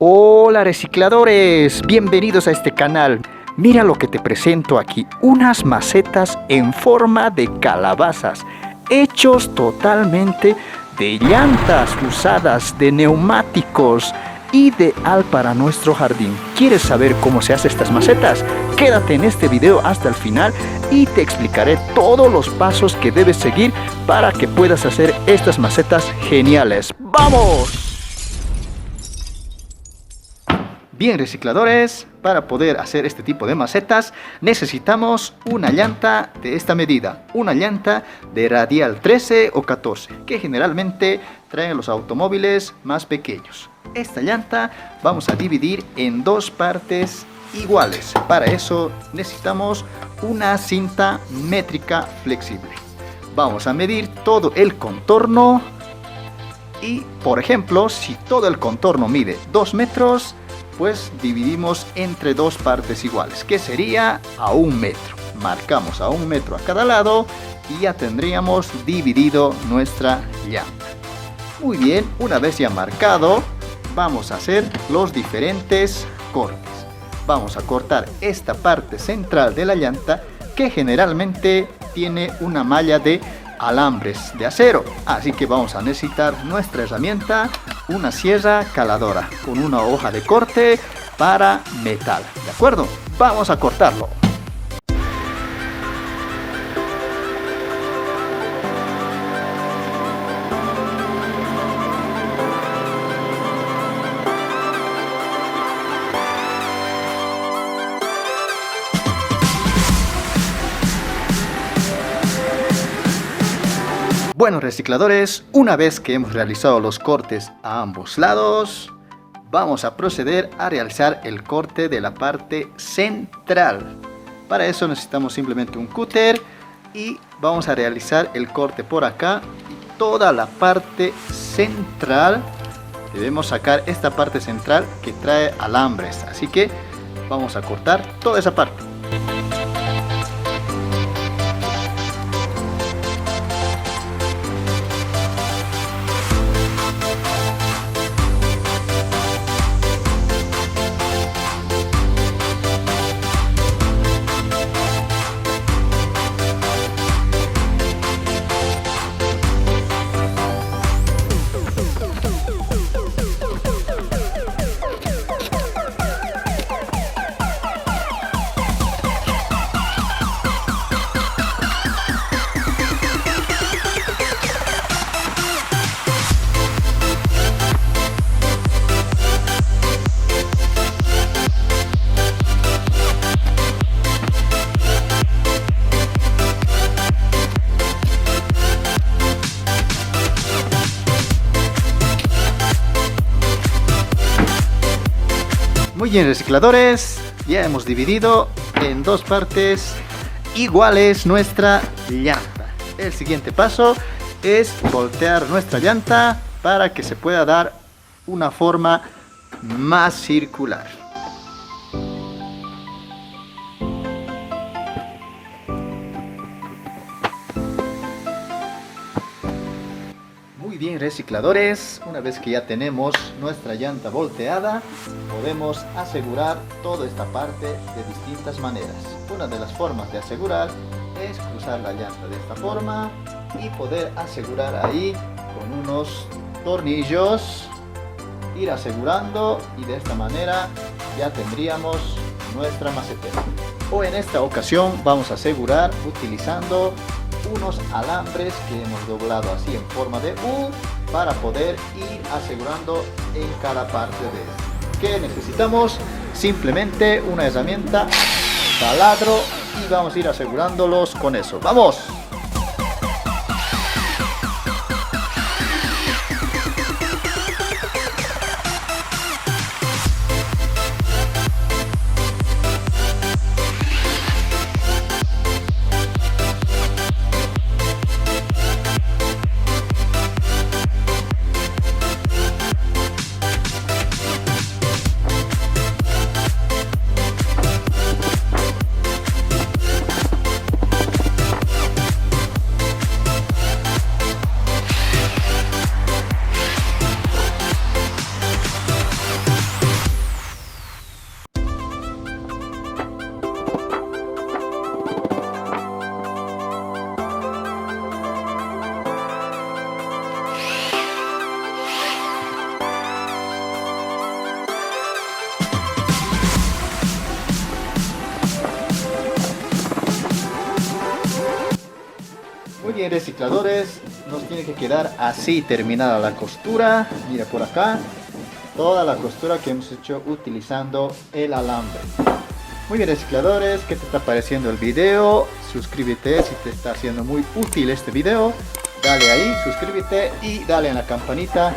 Hola recicladores, bienvenidos a este canal. Mira lo que te presento aquí, unas macetas en forma de calabazas, hechos totalmente de llantas usadas, de neumáticos, ideal para nuestro jardín. ¿Quieres saber cómo se hacen estas macetas? Quédate en este video hasta el final y te explicaré todos los pasos que debes seguir para que puedas hacer estas macetas geniales. ¡Vamos! Bien recicladores, para poder hacer este tipo de macetas necesitamos una llanta de esta medida, una llanta de radial 13 o 14 que generalmente traen los automóviles más pequeños. Esta llanta vamos a dividir en dos partes iguales. Para eso necesitamos una cinta métrica flexible. Vamos a medir todo el contorno y, por ejemplo, si todo el contorno mide 2 metros, pues dividimos entre dos partes iguales, que sería a 1 metro. Marcamos a 1 metro a cada lado y ya tendríamos dividido nuestra llanta. Muy bien, una vez ya marcado, vamos a hacer los diferentes cortes. Vamos a cortar esta parte central de la llanta, que generalmente tiene una malla de alambres de acero, así que vamos a necesitar nuestra herramienta, una sierra caladora con una hoja de corte para metal. ¿De acuerdo? Vamos a cortarlo. Bueno recicladores, una vez que hemos realizado los cortes a ambos lados, vamos a proceder a realizar el corte de la parte central. Para eso necesitamos simplemente un cúter y vamos a realizar el corte por acá y toda la parte central. Debemos sacar esta parte central que trae alambres, así que vamos a cortar toda esa parte. Muy bien recicladores, ya hemos dividido en dos partes iguales nuestra llanta. El siguiente paso es voltear nuestra llanta para que se pueda dar una forma más circular. Muy bien recicladores, una vez que ya tenemos nuestra llanta volteada, podemos asegurar toda esta parte de distintas maneras. Una de las formas de asegurar es cruzar la llanta de esta forma y poder asegurar ahí con unos tornillos, ir asegurando, y de esta manera ya tendríamos nuestra macetera. O en esta ocasión vamos a asegurar utilizando unos alambres que hemos doblado así en forma de U para poder ir asegurando en cada parte de esto. ¿Qué necesitamos? Simplemente una herramienta, taladro, y vamos a ir asegurándolos con eso. ¡Vamos! bien, recicladores, nos tiene que quedar así terminada la costura. Mira por acá, toda la costura que hemos hecho utilizando el alambre. Muy bien, recicladores, ¿qué te está pareciendo el video? Suscríbete si te está haciendo muy útil este video. Dale ahí, suscríbete y dale en la campanita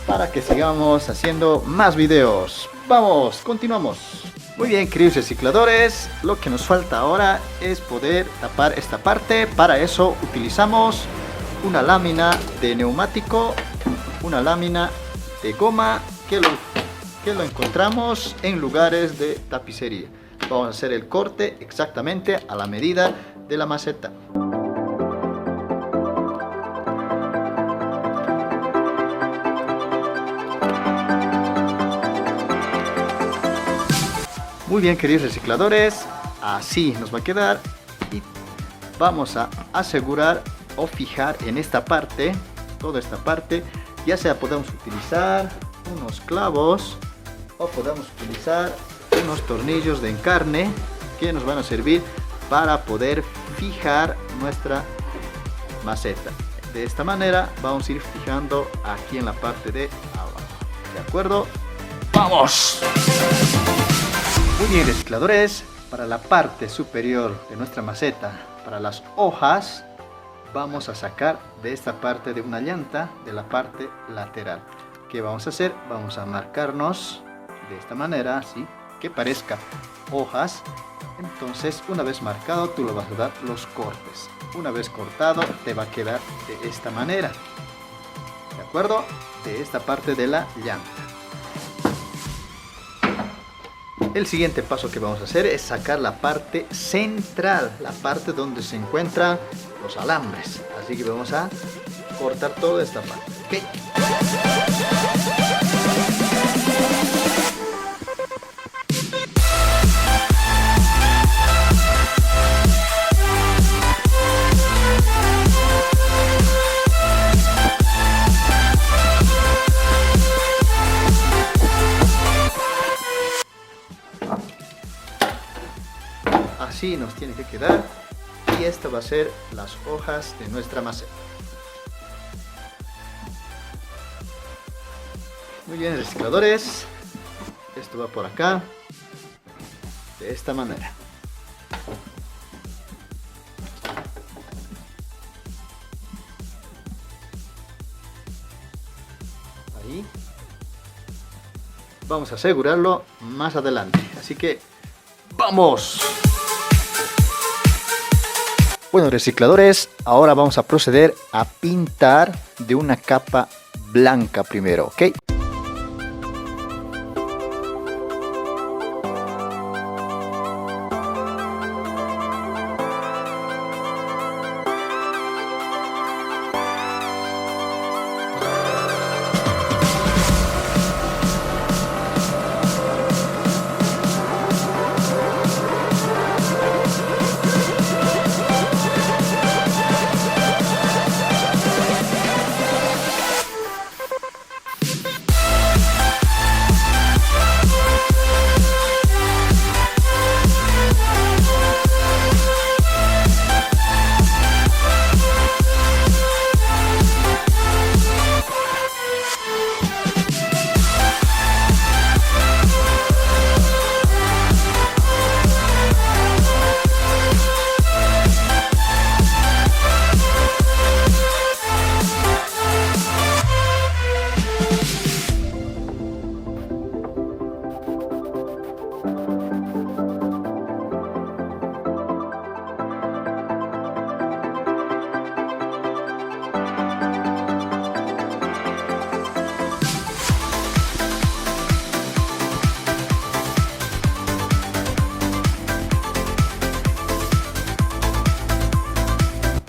para que sigamos haciendo más videos. Vamos, continuamos. Muy bien, queridos recicladores, lo que nos falta ahora es poder tapar esta parte. Para eso utilizamos una lámina de neumático, una lámina de goma que lo encontramos en lugares de tapicería. Vamos a hacer el corte exactamente a la medida de la maceta. Muy bien, queridos recicladores, así nos va a quedar y vamos a asegurar o fijar en esta parte, toda esta parte, ya sea podemos utilizar unos clavos o podemos utilizar unos tornillos de encarne que nos van a servir para poder fijar nuestra maceta. De esta manera vamos a ir fijando aquí en la parte de abajo. ¿De acuerdo? ¡Vamos! Muy bien, recicladores, para la parte superior de nuestra maceta, para las hojas, vamos a sacar de esta parte de una llanta, de la parte lateral. ¿Qué vamos a hacer? Vamos a marcarnos de esta manera, así, que parezca hojas. Entonces, una vez marcado, tú le vas a dar los cortes. Una vez cortado, te va a quedar de esta manera. ¿De acuerdo? De esta parte de la llanta. El siguiente paso que vamos a hacer es sacar la parte central, la parte donde se encuentran los alambres. Así que vamos a cortar toda esta parte. ¿Okay? Así nos tiene que quedar y esta va a ser las hojas de nuestra maceta. Muy bien, recicladores, esto va por acá de esta manera. Ahí vamos a asegurarlo más adelante, así que ¡vamos! Bueno, recicladores, ahora vamos a proceder a pintar de una capa blanca primero, ¿ok?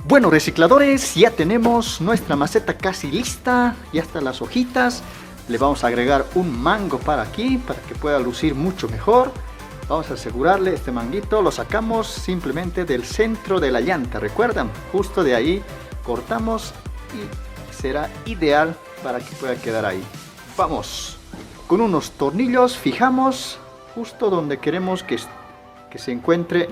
Bueno, recicladores, ya tenemos nuestra maceta casi lista, ya están las hojitas. Le vamos a agregar un mango para aquí, para que pueda lucir mucho mejor. Vamos a asegurarle este manguito, lo sacamos simplemente del centro de la llanta, ¿recuerdan? Justo de ahí cortamos y será ideal para que pueda quedar ahí. Vamos, con unos tornillos fijamos justo donde queremos que se encuentre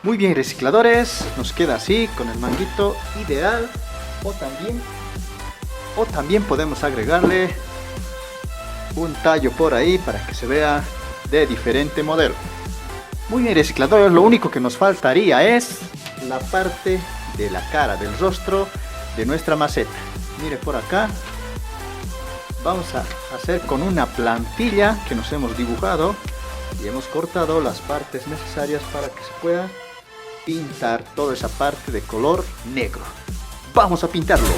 Muy bien, recicladores, nos queda así con el manguito ideal, o también podemos agregarle un tallo por ahí para que se vea de diferente modelo. Muy bien, recicladores, lo único que nos faltaría es la parte de la cara, del rostro de nuestra maceta. Mire por acá, vamos a hacer con una plantilla que nos hemos dibujado y hemos cortado las partes necesarias para que se pueda pintar toda esa parte de color negro. Vamos a pintarlo.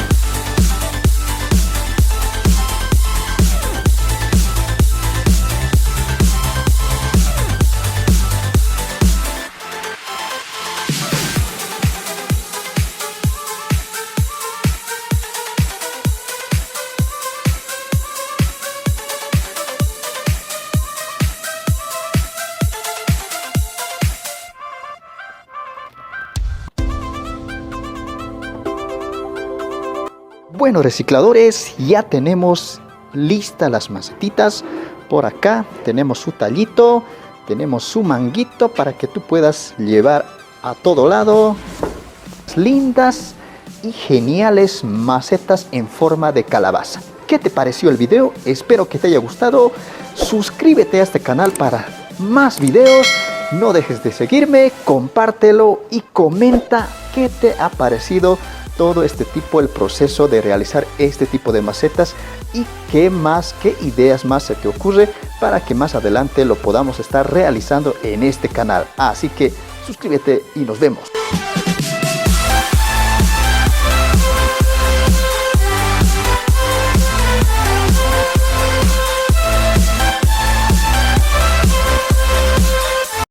Bueno, recicladores, ya tenemos listas las macetitas. Por acá tenemos su tallito, tenemos su manguito para que tú puedas llevar a todo lado lindas y geniales macetas en forma de calabaza. ¿Qué te pareció el video? Espero que te haya gustado. Suscríbete a este canal para más videos. No dejes de seguirme, compártelo y comenta qué te ha parecido todo este tipo, el proceso de realizar este tipo de macetas y qué ideas más se te ocurre para que más adelante lo podamos estar realizando en este canal. Así que suscríbete y nos vemos.